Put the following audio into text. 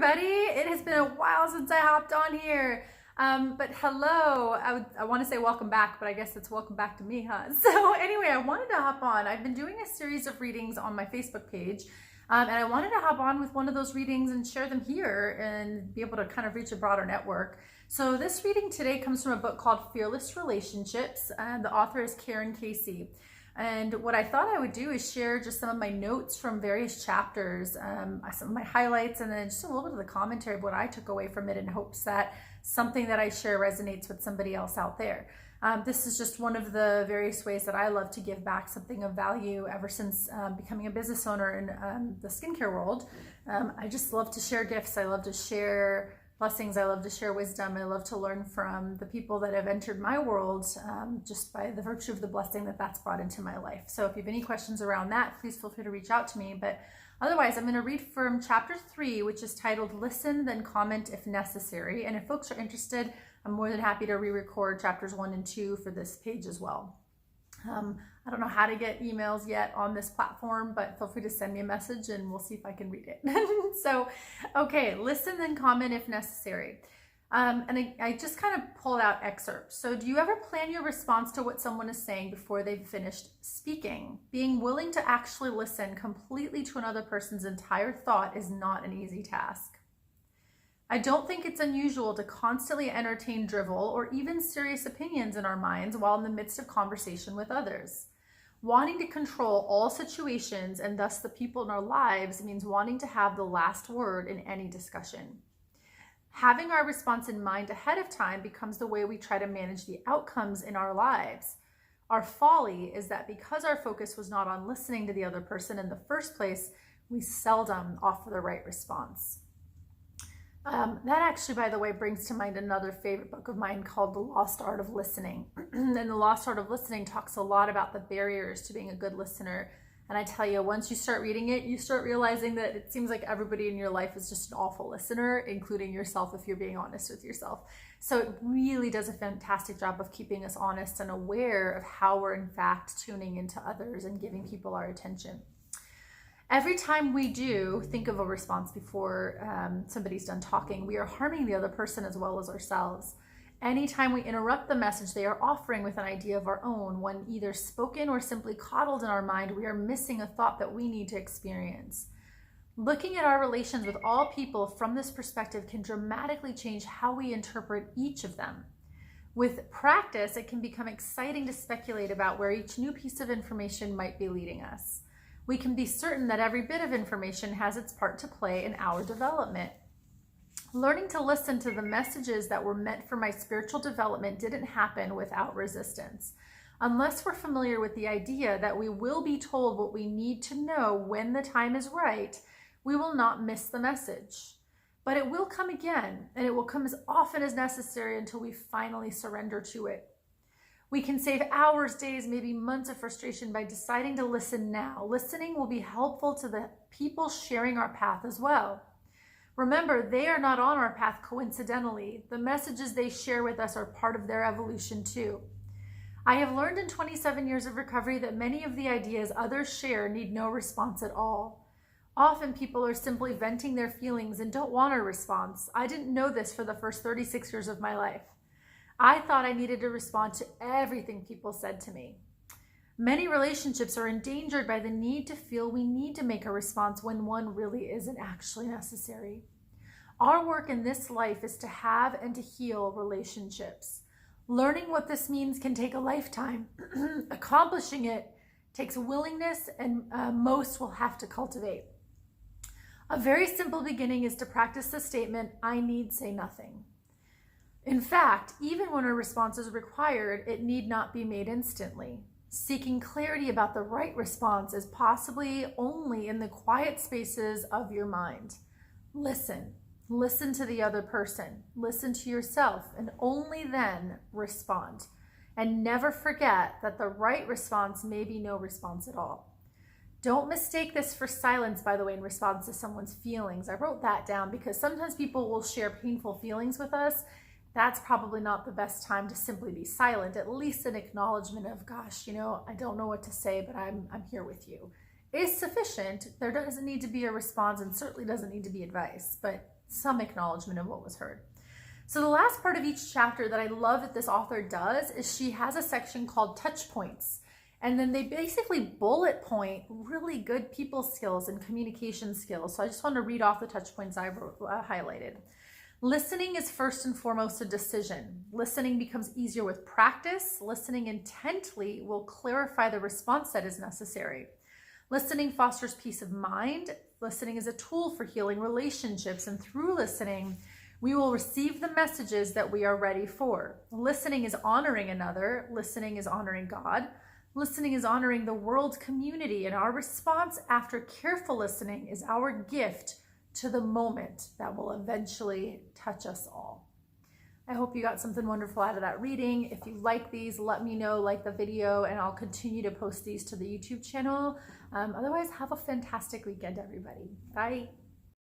everybody. It has been a while since I hopped on here. But hello, I want to say welcome back, but I guess it's welcome back to me, huh? So anyway, I wanted to hop on. I've been doing a series of readings on my Facebook page, and I wanted to hop on with one of those readings and share them here and be able to kind of reach a broader network. So this reading today comes from a book called Fearless Relationships, and the author is Karen Casey. And what I thought I would do is share just some of my notes from various chapters, some of my highlights, and then just a little bit of the commentary of what I took away from it in hopes that something that I share resonates with somebody else out there. This is just one of the various ways that I love to give back something of value ever since becoming a business owner in the skincare world. I just love to share gifts. I love to share blessings. I love to share wisdom. I love to learn from the people that have entered my world just by the virtue of the blessing that that's brought into my life. So if you have any questions around that, please feel free to reach out to me. But otherwise, I'm going to read from chapter 3, which is titled Listen, Then Comment If Necessary. And if folks are interested, I'm more than happy to re-record chapters 1 and 2 for this page as well. I don't know how to get emails yet on this platform, but feel free to send me a message and we'll see if I can read it. So, okay, listen then comment if necessary. And I just kind of pulled out excerpts. So do you ever plan your response to what someone is saying before they've finished speaking? Being willing to actually listen completely to another person's entire thought is not an easy task. I don't think it's unusual to constantly entertain drivel or even serious opinions in our minds while in the midst of conversation with others. Wanting to control all situations and thus the people in our lives means wanting to have the last word in any discussion. Having our response in mind ahead of time becomes the way we try to manage the outcomes in our lives. Our folly is that because our focus was not on listening to the other person in the first place, we seldom offer the right response. That actually, by the way, brings to mind another favorite book of mine called The Lost Art of Listening. And The Lost Art of Listening talks a lot about the barriers to being a good listener. And I tell you, once you start reading it, you start realizing that it seems like everybody in your life is just an awful listener, including yourself if you're being honest with yourself. So it really does a fantastic job of keeping us honest and aware of how we're in fact tuning into others and giving people our attention. Every time we do think of a response before somebody's done talking, we are harming the other person as well as ourselves. Anytime we interrupt the message they are offering with an idea of our own, when either spoken or simply coddled in our mind, we are missing a thought that we need to experience. Looking at our relations with all people from this perspective can dramatically change how we interpret each of them. With practice, it can become exciting to speculate about where each new piece of information might be leading us. We can be certain that every bit of information has its part to play in our development. Learning to listen to the messages that were meant for my spiritual development didn't happen without resistance. Unless we're familiar with the idea that we will be told what we need to know when the time is right, we will not miss the message. But it will come again, and it will come as often as necessary until we finally surrender to it. We can save hours, days, maybe months of frustration by deciding to listen now. Listening will be helpful to the people sharing our path as well. Remember, they are not on our path coincidentally. The messages they share with us are part of their evolution too. I have learned in 27 years of recovery that many of the ideas others share need no response at all. Often people are simply venting their feelings and don't want a response. I didn't know this for the first 36 years of my life. I thought I needed to respond to everything people said to me. Many relationships are endangered by the need to feel we need to make a response when one really isn't actually necessary. Our work in this life is to have and to heal relationships. Learning what this means can take a lifetime. Accomplishing it takes willingness, and most will have to cultivate. A very simple beginning is to practice the statement, I need say nothing. In fact, even when a response is required, it need not be made instantly. Seeking clarity about the right response is possibly only in the quiet spaces of your mind. Listen. Listen to the other person. Listen to yourself, and only then respond. And never forget that the right response may be no response at all. Don't mistake this for silence, by the way, in response to someone's feelings. I wrote that down because sometimes people will share painful feelings with us. That's probably not the best time to simply be silent, at least an acknowledgement of, gosh, I don't know what to say, but I'm here with you is sufficient. There doesn't need to be a response and certainly doesn't need to be advice, but some acknowledgement of what was heard. So the last part of each chapter that I love that this author does is she has a section called touch points. And then they basically bullet point really good people skills and communication skills. So I just want to read off the touch points I highlighted. Listening is first and foremost a decision. Listening becomes easier with practice. Listening intently will clarify the response that is necessary. Listening fosters peace of mind. Listening is a tool for healing relationships, and through listening, we will receive the messages that we are ready for. Listening is honoring another. Listening is honoring God. Listening is honoring the world community, and our response after careful listening is our gift to the moment that will eventually touch us all. I hope you got something wonderful out of that reading. If you like these, let me know, like the video, and I'll continue to post these to the YouTube channel. Otherwise, have a fantastic weekend, everybody. Bye.